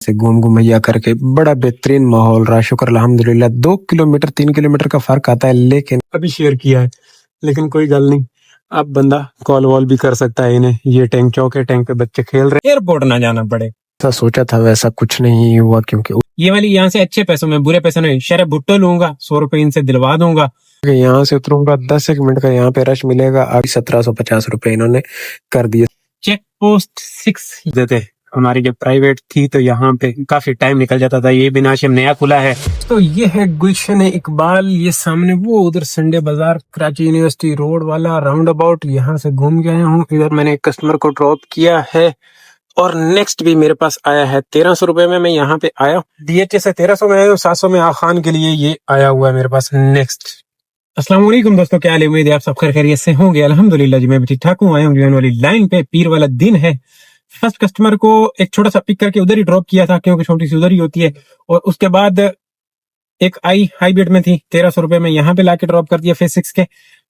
से घूम घुमैया करके बड़ा बेहतरीन माहौल रहा, शुक्र अल्हम्दुलिल्लाह। 2 किलोमीटर 3 किलोमीटर का फर्क आता है, लेकिन अभी शेयर किया है, लेकिन कोई गल नहीं। अब बंदा कॉल वॉल भी कर सकता है इन्हें। ये टैंक चौक है, टैंक पे बच्चे खेल रहे हैं, एयरपोर्ट ना जाना पड़े। ऐसा सोचा था, वैसा कुछ नहीं हुआ, क्योंकि ये वाली यहाँ से अच्छे पैसों में, बुरे पैसों में शरब भुट्टो लूंगा, 100 रुपए इनसे दिलवा दूंगा। यहाँ से उतरूंगा 10 एक मिनट का यहाँ पे रश मिलेगा। अभी 1750 रुपए इन्होंने कर दिए। चेक पोस्ट 6 देते हमारी जब प्राइवेट थी तो यहाँ पे काफी टाइम निकल जाता था। ये भी नाशिम नया खुला है। तो ये है गुलशन इकबाल, ये सामने वो उधर संडे बाजार, कराची यूनिवर्सिटी रोड वाला राउंड अबाउट। यहाँ से घूम गया हूँ, इधर मैंने एक कस्टमर को ड्रॉप किया है और नेक्स्ट भी मेरे पास आया है 1300 रुपए में। मैं यहाँ पे आया, DHA से 1300 में आया, 700 में आखान के लिए ये आया हुआ है मेरे पास नेक्स्ट। अस्सलाम वालेकुम दोस्तों, क्या हाल है? उम्मीद है आप सब खैरियत से होंगे। अल्हम्दुलिल्लाह जी मैं भी ठीक ठाक हूँ। आया हूँ जीवन वाली लाइन पे, पीर वाला दिन है। फर्स्ट कस्टमर को एक छोटा सा पिक करके उधर ही ड्रॉप किया था, क्योंकि छोटी सी उधर ही होती है। और उसके बाद एक आई हाई बेट में थी, 1300 रुपए में यहाँ पे लाके ड्रॉप कर दिया फेज 6 के।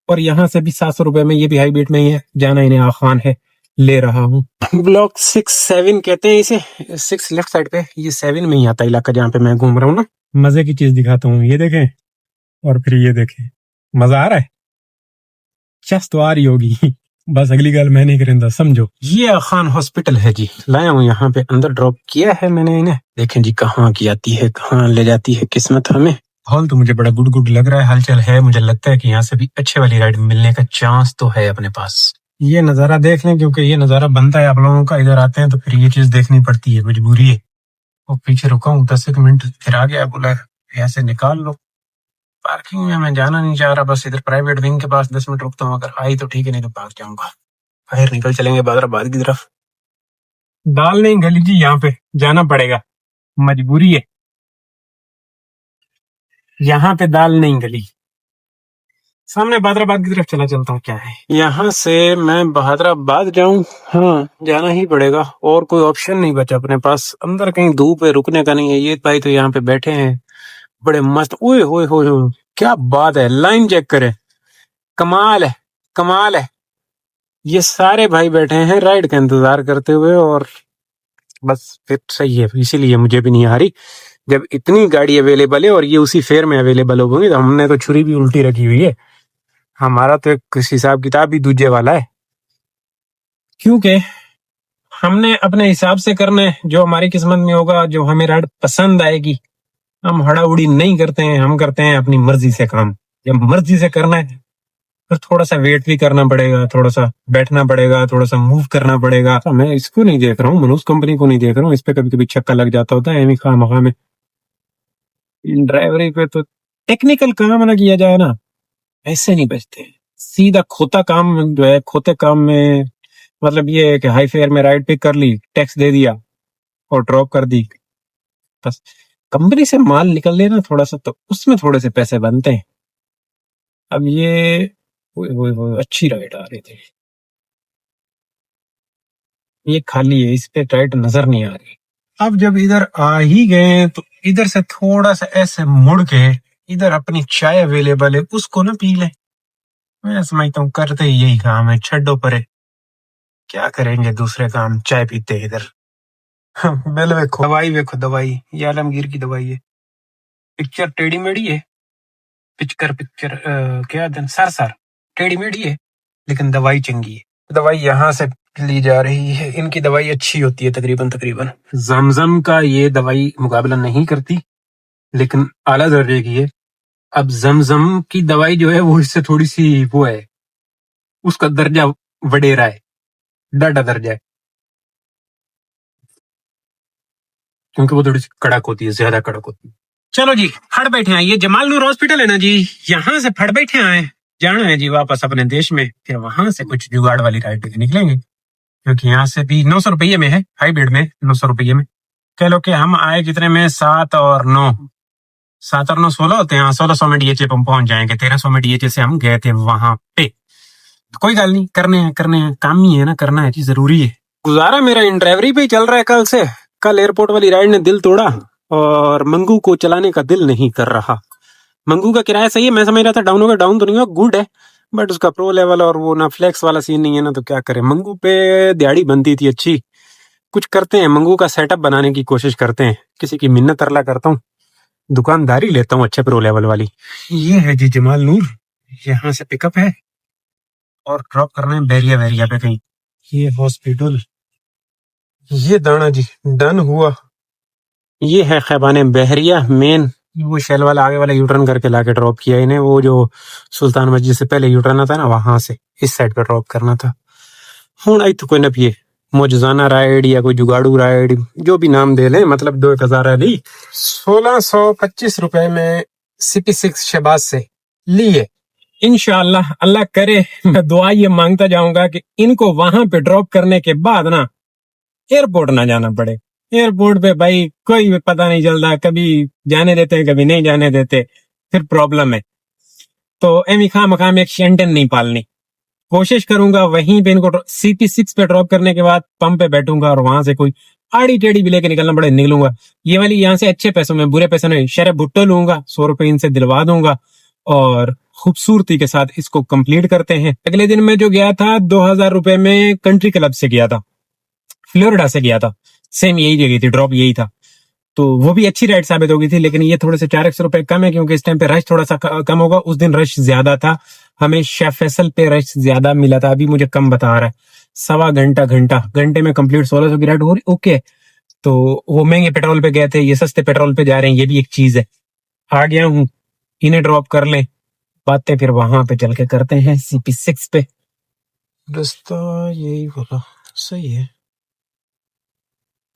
और यहाँ से भी 700 रुपए में, ये भी हाई बेट में ही है, जाना इन्हें आखान है, ले रहा हूँ। ब्लॉक 6-7 कहते हैं इसे। 6 लेफ्ट साइड पे, ये 7 में ही आता है इलाका जहाँ पे मैं घूम रहा हूँ ना। मजे की चीज दिखाता हूँ, ये देखें और फिर ये देखें। मजा आ रहा है, चस तो आ रही होगी बस अगली गल मैं नहीं करेंदा, समझो। ये आखान हॉस्पिटल है जी, लाया हूँ यहाँ पे, अंदर ड्रॉप किया है मैंने इन्हें। देखें जी कहाँ की आती है, कहाँ ले जाती है किस्मत हमें। हॉल तो मुझे बड़ा गुड गुड लग रहा है, हलचल है। मुझे लगता है कि यहाँ से भी अच्छे वाली राइड मिलने का चांस तो है अपने पास। ये नजारा देख लें, क्योंकि ये नजारा बनता है आप लोगों का। इधर आते हैं तो फिर ये चीज देखनी पड़ती है, मजबूरी है। और पीछे रुका हूँ 10 मिनट, फिर आ गया, बोला ऐसे निकाल लो। पार्किंग में मैं जाना नहीं चाह रहा, बस इधर प्राइवेट विंग के पास 10 मिनट रुकता हूँ। अगर आई तो ठीक है, नहीं तो भाग जाऊंगा, बाहर निकल चलेंगे बादराबाद की तरफ। दाल नहीं गली जी, यहाँ पे जाना पड़ेगा, मजबूरी है। यहाँ पे दाल नहीं गली, सामने बहादराबाद की तरफ चला चलता हूँ। क्या है यहाँ से मैं बहादराबाद जाऊं? हाँ, जाना ही पड़ेगा, और कोई ऑप्शन नहीं बचा अपने पास। अंदर कहीं धूप है, रुकने का नहीं है। ये भाई तो यहाँ पे बैठे हैं बड़े मस्त। ओए होए होए होए, क्या बात है, लाइन चेक करे, कमाल है, कमाल है। ये सारे भाई बैठे हैं राइड का इंतजार करते हुए, और बस फिर सही है। इसीलिए मुझे भी नहीं आ रही, जब इतनी गाड़ी अवेलेबल है और ये उसी फेयर में अवेलेबल होगी तो हमने तो छुरी भी उल्टी रखी हुई है। हमारा तो एक हिसाब किताब ही दूजे वाला है, क्योंकि हमने अपने हिसाब से करना है, जो हमारी किस्मत में होगा, जो हमें राइड पसंद आएगी। हम हड़ाउड़ी नहीं करते हैं, हम करते हैं अपनी मर्जी से काम। जब मर्जी से करना है तो थोड़ा सा वेट भी करना पड़ेगा, थोड़ा सा बैठना पड़ेगा, थोड़ा सा मूव करना पड़ेगा। तो मैं इसको नहीं देख रहा हूँ, मनोज कंपनी को नहीं देख रहा हूँ, इस पे कभी कभी छक्का लग जाता होता है खामखा में। ड्राइवरी पे तो टेक्निकल काम ना किया जाए ना, ऐसे नहीं बचते। सीधा खोता काम जो है, खोते काम में मतलब ये है कि हाई फेयर में राइड पिक कर ली, टैक्स दे दिया और ड्रॉप कर दी, बस। कंपनी से माल निकल ले ना थोड़ा सा, तो उसमें थोड़े से पैसे बनते हैं। अब ये वो अच्छी राइड आ रही थी, ये खाली है, इस पे राइड नजर नहीं आ रही। अब जब इधर आ ही गए तो इधर से थोड़ा सा ऐसे मुड़ के, इधर अपनी चाय अवेलेबल है, उसको ना पी ले। मैं समझता हूँ करते ही यही काम है, छड्डो परे, क्या करेंगे दूसरे काम, चाय पीते हैं इधर। बिल देखो, दवाई देखो, दवाई ये आलमगीर की दवाई है। पिक्चर टेढ़ी मेढ़ी है, पिक्चर क्या दिन सर टेढ़ी मेढ़ी है, लेकिन दवाई चंगी है। दवाई यहाँ से ली जा रही है, इनकी दवाई अच्छी होती है तकरीबन। जमजम का ये दवाई मुकाबला नहीं करती, लेकिन आला दर्जे की है। अब जमजम की दवाई जो है वो इससे थोड़ी सी वो है, उसका दर्जा वडेरा है, डाटा दर्जा है, क्योंकि वो थोड़ी सी कड़क होती है, ज्यादा कड़क होती है। चलो जी, फट बैठे हैं, ये जमाल नूर हॉस्पिटल है ना जी, यहाँ से फट बैठे आए, जाना है जी वापस अपने देश में। फिर वहां से कुछ जुगाड़ वाली राइड पे निकलेंगे, क्योंकि यहाँ से भी 900 रुपये में है, हाई बेड में 900 रुपये में। कह लो कि हम आए कितने में, 7 और 9 16 होते हैं। 1600 में DHA पे हम पहुंच जाएंगे, 1300 में DHA से हम गए थे वहां पे। तो कोई गल नहीं, करने हैं, काम ही है ना, करना है जी, जरूरी है। गुजारा मेरा इन ड्राइवरी पे ही चल रहा है कल से। कल एयरपोर्ट वाली राइड ने दिल तोड़ा और मंगू को चलाने का दिल नहीं कर रहा। मंगू का किराया सही है, मैं समझ रहा था डाउन होगा, डाउन तो नहीं होगा, गुड है, बट उसका प्रो लेवल और वो ना फ्लेक्स वाला सीन नहीं है ना, तो क्या करे। मंगू पे दिहाड़ी बनती थी अच्छी, कुछ करते हैं, मंगू का सेटअप बनाने की कोशिश करते हैं, किसी की मिन्नत तरला करता हूँ, दुकानदारी लेता हूँ अच्छे प्रो लेवल वाली। ये है जी जमाल नूर, यहाँ से पिकअप है और ड्रॉप करना है बैरिया वैरिया पे कहीं। ये हॉस्पिटल, ये दाना जी डन हुआ। ये है खैबाने बहरिया मेन, वो शेल वाला आगे वाला यूटर्न करके लाके ड्रॉप किया इन्हें, वो जो सुल्तान मस्जिद से पहले यूटर्न आता है ना, वहां से इस साइड पे ड्रॉप करना था। हूँ आई तो कोई न पिए मौजजाना राइड या कोई जुगाड़ू राइड, जो भी नाम दे लें, मतलब 2000 ली 1625 रुपए में CP6 शहबाज से लिए। इंशाअल्लाह अल्लाह करे, मैं दुआ ये मांगता जाऊंगा कि इनको वहां पे ड्रॉप करने के बाद ना एयरपोर्ट ना जाना पड़े। एयरपोर्ट पे भाई कोई भी पता नहीं चलता, कभी जाने देते हैं कभी नहीं जाने देते, फिर प्रॉब्लम है। तो एमी खाम खाम एक शेंटन नहीं पालनी। कोशिश करूंगा वहीं पे इनको CP6 पे ड्रॉप करने के बाद पंप पे बैठूंगा और वहां से कोई आड़ी टेढ़ी भी लेके निकलना पड़े निकलूंगा। ये वाली यहाँ से अच्छे पैसों में, बुरे पैसों में शरह भुट्टो लूंगा, 100 रुपए इनसे दिलवा दूंगा और खूबसूरती के साथ इसको कंप्लीट करते हैं। अगले दिन मैं जो गया था 2000 रुपए में कंट्री क्लब से गया था, फ्लोरिडा से गया था, सेम यही जगह थी, ड्रॉप यही था। तो वो भी अच्छी राइड साबित हो गई थी, लेकिन ये थोड़े से 400 रुपए कम है क्योंकि इस टाइम पे रश थोड़ा सा कम होगा। उस दिन रश ज्यादा था, हमें शेख फैसल पे रश ज्यादा मिला था, अभी मुझे कम बता रहा है। सवा घंटे में कंप्लीट 1600 की राइड हो रही। ओके, तो वो महंगे पेट्रोल पे गए थे, ये सस्ते पेट्रोल पे जा रहे हैं, ये भी एक चीज है। आ गया हूँ, इन्हें ड्रॉप कर लें, बातें फिर वहां पे चल के करते हैं CP6 पे। रास्ता यही बोला, सही है।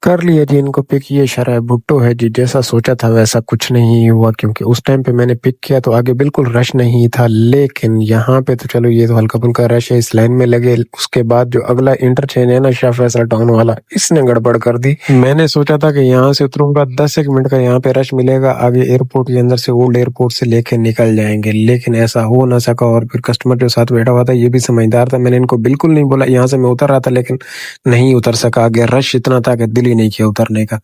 कर लिया जी इनको पिक। ये शराय भुट्टो है जी, जैसा सोचा था वैसा कुछ नहीं हुआ, क्योंकि उस टाइम पे मैंने पिक किया तो आगे बिल्कुल रश नहीं था, लेकिन यहाँ पे तो चलो ये तो हल्का फुल्का रश है, इस लाइन में लगे। उसके बाद जो अगला इंटरचेंज है ना शाह फैसल टाउन वाला, इसने गड़बड़ कर दी। मैंने सोचा था कि यहाँ से उतरूंगा 10 मिनट का यहाँ पे रश मिलेगा, आगे एयरपोर्ट के अंदर से ओल्ड एयरपोर्ट से लेके निकल जाएंगे, लेकिन ऐसा हो ना सका। और फिर कस्टमर जो साथ बैठा हुआ था ये भी समझदार था, मैंने इनको बिल्कुल नहीं बोला, यहाँ से मैं उतर रहा था लेकिन नहीं उतर सका, आगे रश इतना था कि दिल ही नहीं किया उतरने का।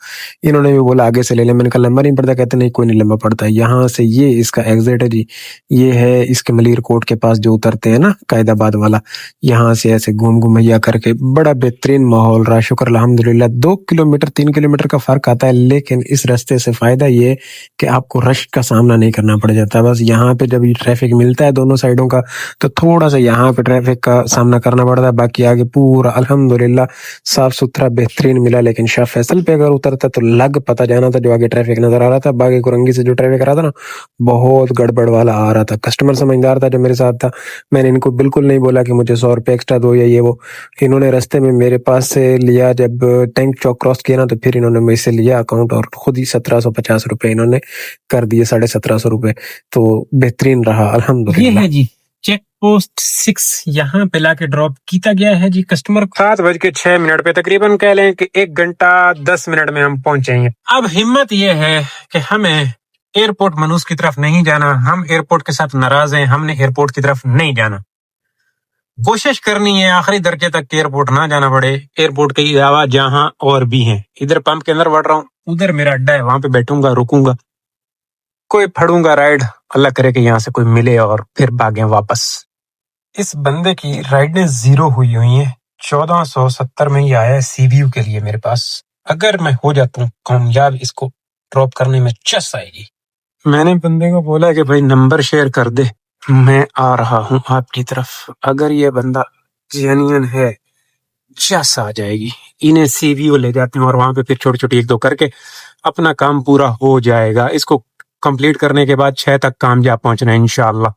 इन्होंने भी बोला आगे से ले ले, मैंने कहा लंबा नहीं पड़ता, कहते नहीं कोई नहीं लंबा पड़ता है। यहाँ से ये इसका एग्जिट है जी, ये है इसके मलीर कोट के पास जो उतरते हैं ना कायदाबाद वाला, यहाँ से ऐसे घूम घुमैया करके बड़ा बेहतरीन माहौल रहा, शुक्र अल्हम्दुलिल्लाह। 2 किलोमीटर 3 किलोमीटर का फर्क आता है, लेकिन इस रास्ते से फायदा ये कि आपको रश का सामना नहीं करना पड़ जाता। बस यहाँ पे जब ट्रैफिक मिलता है दोनों साइडों का तो थोड़ा सा यहाँ पे ट्रैफिक का सामना करना पड़ता है, बाकी आगे पूरा अल्हम्दुलिल्लाह साफ सुथरा बेहतरीन मिला। लेकिन शाह फैसल पे अगर उतरता तो लग पता जाना था, जो आगे ट्रैफिक नजर आ रहा था, बागी कुरंगी से जो ट्रैफिक आ रहा था ना बहुत गड़बड़ वाला आ रहा था। कस्टमर समझदार था जो मेरे साथ था, मैंने इनको बिल्कुल नहीं बोला कि मुझे 100 रुपये एक्स्ट्रा दो या ये वो। इन्होंने रास्ते में मेरे पास से लिया, जब टैंक चौक क्रॉस किया ना तो फिर इन्होंने मेरे से लिया अकाउंट और खुद ही 1750 रुपए इन्होंने कर दिए, 1750 रुपए। तो बेहतरीन रहा ये अल्हम्दुलिल्लाह। है जी चेक पोस्ट 6, यहाँ पे लाके ड्रॉप किया गया है जी कस्टमर। 7:06 पे, तकरीबन कह लें कि 1 घंटा 10 मिनट में हम पहुंचेंगे। अब हिम्मत ये है कि हमें एयरपोर्ट मनूस की तरफ नहीं जाना, हम एयरपोर्ट के साथ नाराज हैं, हमने एयरपोर्ट की तरफ नहीं जाना। कोशिश करनी है आखिरी दर्जे तक एयरपोर्ट ना जाना पड़े। एयरपोर्ट के अलावा जहां और भी हैं, इधर पंप के अंदर बढ़ रहा हूँ, उधर मेरा अड्डा है, वहां पे बैठूंगा, रुकूंगा, कोई फड़ूंगा राइड, अल्लाह करे कि यहाँ से कोई मिले और फिर भागे वापस। इस बंदे की राइडें 0 हुई है, 1470 में ही आया है CBU के लिए मेरे पास। अगर मैं हो जाता हूँ कामयाब, इसको ड्रॉप करने में चस आएगी। मैंने बंदे को बोला कि भाई नंबर शेयर कर दे, मैं आ रहा हूँ आपकी तरफ। अगर ये बंदा जेन्युइन है, चस आ जाएगी। इन्हें CBU ले जाते हैं और वहां पे फिर छोटी छोटी 1-2 करके अपना काम पूरा हो जाएगा। इसको कंप्लीट करने के बाद 6 तक कामयाब पहुंचना है इंशाल्लाह।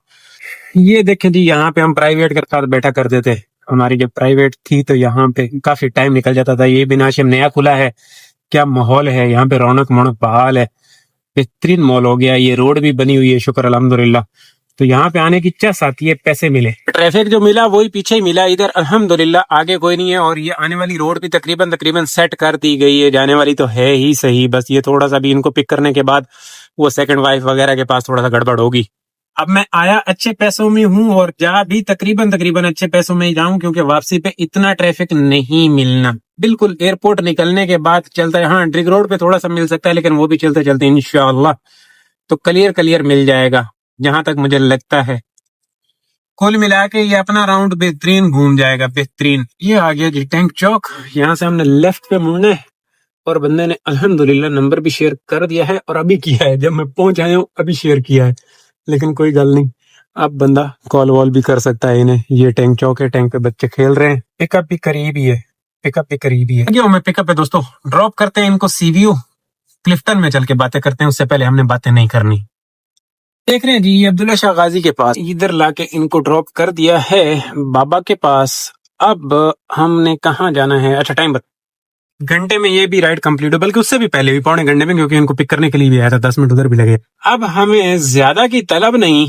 ये देखें जी, यहाँ पे हम प्राइवेट के साथ बैठा करते थे, हमारी जब प्राइवेट थी तो यहाँ पे काफी टाइम निकल जाता था। ये भी नाशिम नया खुला है, क्या माहौल है यहाँ पे, रौनक मोनक बहाल है, बेहतरीन मॉल हो गया। ये रोड भी बनी हुई है शुक्र अल्हम्दुलिल्लाह। तो यहाँ पे आने की चस आती है, पैसे मिले। ट्रैफिक जो मिला वही पीछे ही मिला, इधर अल्हम्दुलिल्लाह आगे कोई नहीं है। और ये आने वाली रोड भी तकरीबन सेट कर दी गई है, जाने वाली तो है ही सही, बस ये थोड़ा सा भी इनको पिक करने के बाद वो सेकंड वाइफ वगैरह के पास थोड़ा सा गड़बड़ होगी। अब मैं आया अच्छे पैसों में हूँ और जा भी तकरीबन अच्छे पैसों में ही जाऊं, क्योंकि वापसी पे इतना ट्रैफिक नहीं मिलना। बिल्कुल एयरपोर्ट निकलने के बाद चलता है, हाँ ड्रिग रोड पे थोड़ा सा मिल सकता है, लेकिन वो भी चलते चलते इंशाअल्लाह तो क्लियर मिल जाएगा, जहां तक मुझे लगता है। कुल मिला के ये अपना राउंड बेहतरीन घूम जाएगा, बेहतरीन। ये आ गया जी टैंक चौक। यहाँ से हमने लेफ्ट पे मुड़ना है और बंदे ने अल्हम्दुलिल्लाह नंबर भी शेयर कर दिया है और अभी किया है, जब मैं पहुंच आया हूँ अभी शेयर किया है। लेकिन कोई गल नहीं, अब बंदा कॉल वॉल भी कर सकता है इन्हें। ये टैंक चौक है, टैंक पे बच्चे खेल रहे हैं। पिकअप भी करीब ही है, पिकअप भी करीब ही है। गया हूं मैं पिकअप पे दोस्तों, ड्रॉप करते हैं इनको सीवीयू। क्लिफ्टन में चल के बातें करते हैं, उससे पहले हमने बातें नहीं करनी। देख रहे हैं जी, ये अब्दुल्ला शाह गाजी के पास इधर लाके इनको ड्रॉप कर दिया है बाबा के पास। अब हमने कहाँ जाना है? अच्छा टाइम घंटे में ये भी राइड कंप्लीट हो, बल्कि उससे भी पहले भी, पौने घंटे में, क्योंकि इनको पिक करने के लिए भी आया था, 10 मिनट उधर भी लगे। अब हमें ज्यादा की तलब नहीं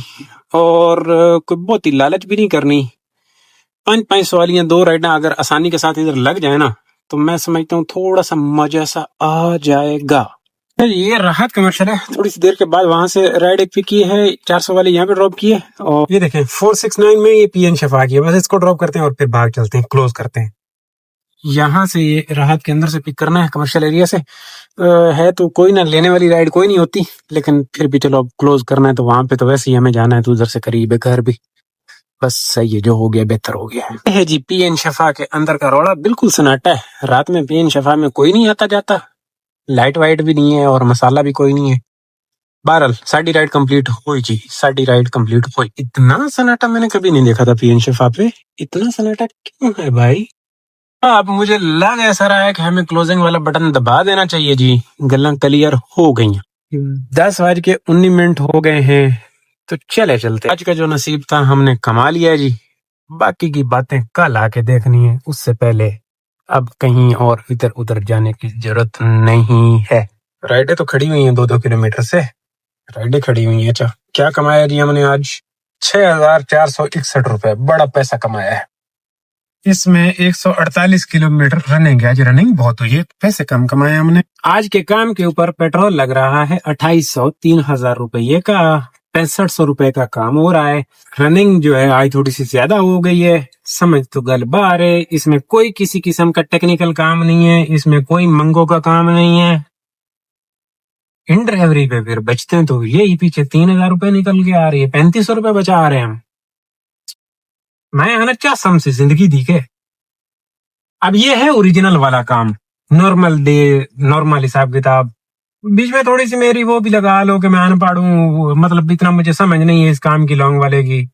और कोई बहुत ही लालच भी नहीं करनी। 500 वाली दो राइडें अगर आसानी के साथ इधर लग जाए ना, तो मैं समझता हूँ थोड़ा सा मजा सा आ जाएगा। ये राहत कमर्शियल है। थोड़ी सी देर के बाद वहां से राइड एक पिक की है, 400 वाली यहाँ पे ड्रॉप की है। और ये देखें 469 में ये पीएन शफा की है। बस इसको ड्रॉप करते हैं और फिर भाग चलते हैं, क्लोज करते हैं। यहाँ से ये राहत के अंदर से पिक करना है, कमर्शियल एरिया से। है तो कोई ना, लेने वाली राइड कोई नहीं होती, लेकिन फिर भी चलो अब क्लोज करना है तो वहां पे तो वैसे ही हमें जाना है, तो उधर से करीब है घर भी। बस सही है, जो हो गया बेहतर हो गया है जी। पीएन शफा के अंदर का रोड़ा बिल्कुल सन्नाटा है। रात में पीएन शफा में कोई नहीं आता जाता, लाइट वाइट भी नहीं है और मसाला भी कोई नहीं है। बहरहाल साडी राइड कंप्लीट हुई जी, साडी राइड कंप्लीट हुई। इतना सन्नाटा मैंने कभी नहीं देखा था पीएन शफा पे। इतना सन्नाटा क्यों है भाई? अब मुझे लग ऐसा रहा है कि हमें क्लोजिंग वाला बटन दबा देना चाहिए जी। गल्लां क्लियर हो गई। 10:19 हो गए हैं, तो चले चलते। आज का जो नसीब था हमने कमा लिया जी। बाकी की बातें कल आके देखनी है, उससे पहले अब कहीं और इधर उधर जाने की जरूरत नहीं है। राइडें तो खड़ी हुई हैं 2-2 किलोमीटर से, राइडें खड़ी हुई हैं। अच्छा क्या कमाया जी हमने आज? 6,461 रुपए, बड़ा पैसा कमाया है। इसमें 148 किलोमीटर रनिंग है। आज रनिंग बहुत हुई है, पैसे कम कमाए हमने। आज के काम के ऊपर पेट्रोल लग रहा है 2800, 3,000 रुपये का 6500 रुपए का काम हो रहा है। रनिंग जो है आज थोड़ी सी ज्यादा हो गई है, समझ तो गल बार है। इसमें कोई किसी किस्म का टेक्निकल काम नहीं है, इसमें कोई मंगो का काम नहीं है। इन ड्राइवरी पे फिर बचते हैं तो यही पीछे 3,000 रुपए निकल के आ रही है, 3500 रुपए बचा आ रहे हैं हम। मैं आना क्या समझ जिंदगी दी के। अब ये है ओरिजिनल वाला काम, नॉर्मल डे, नॉर्मल हिसाब किताब। बीच में थोड़ी सी मेरी वो भी लगा लो कि मैं अनपढ़ हूँ, मतलब इतना मुझे समझ नहीं है इस काम की, लॉन्ग वाले की।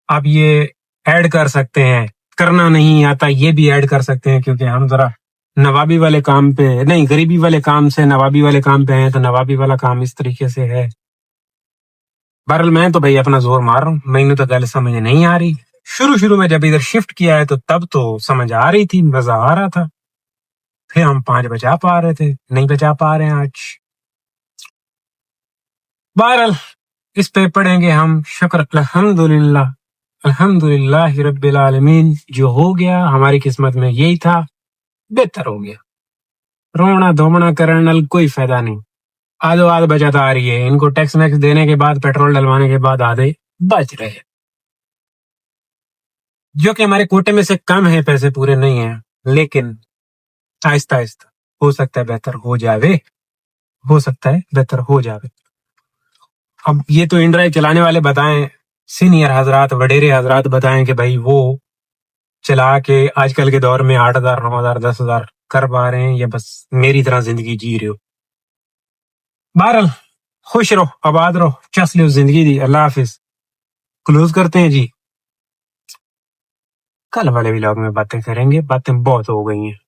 अब ये ऐड कर सकते हैं, करना नहीं आता ये भी ऐड कर सकते हैं, क्योंकि हम जरा नवाबी वाले काम पे नहीं, गरीबी वाले काम से नवाबी वाले काम पे हैं, तो नवाबी वाला काम इस तरीके से है। बहरहाल मैं तो भाई अपना जोर मार रहा हूँ, मैंने तो गल समझ नहीं आ रही। शुरू शुरू में जब इधर शिफ्ट किया है तो तब तो समझ आ रही थी, मजा आ रहा था। फिर हम 5 बजा पा रहे थे, नहीं बजा पा रहे हैं आज। बहरहाल इस पे पढ़ेंगे हम शुक्र अल्हम्दुलिल्लाह, अल्हम्दुलिल्लाह रब्बिल आलमीन। जो हो गया हमारी किस्मत में यही था, बेहतर हो गया। रोना धोमना करने नाल कोई फायदा नहीं। आधो आध बचत आ रही है, इनको टैक्स मैक्स देने के बाद, पेट्रोल डलवाने के बाद आधे बच रहे, जो कि हमारे कोटे में से कम है, पैसे पूरे नहीं है, लेकिन आहिस्ता आहिस्ता हो सकता है बेहतर हो जावे, हो सकता है बेहतर हो जावे। अब ये तो इनड्राइव चलाने वाले बताएं, सीनियर हजरात, वडेरे हजरात बताएं कि भाई वो चला के आजकल के दौर में 8,000, 9,000, 10,000 कर पा रहे हैं, या बस मेरी तरह जिंदगी जी रहे हो। बहरहाल खुश रहो, आबाद रहो, चस लो जिंदगी दी। अल्लाह हाफिज। क्लोज करते हैं जी। कल वाले व्लॉग में बातें करेंगे, बातें बहुत हो गई हैं।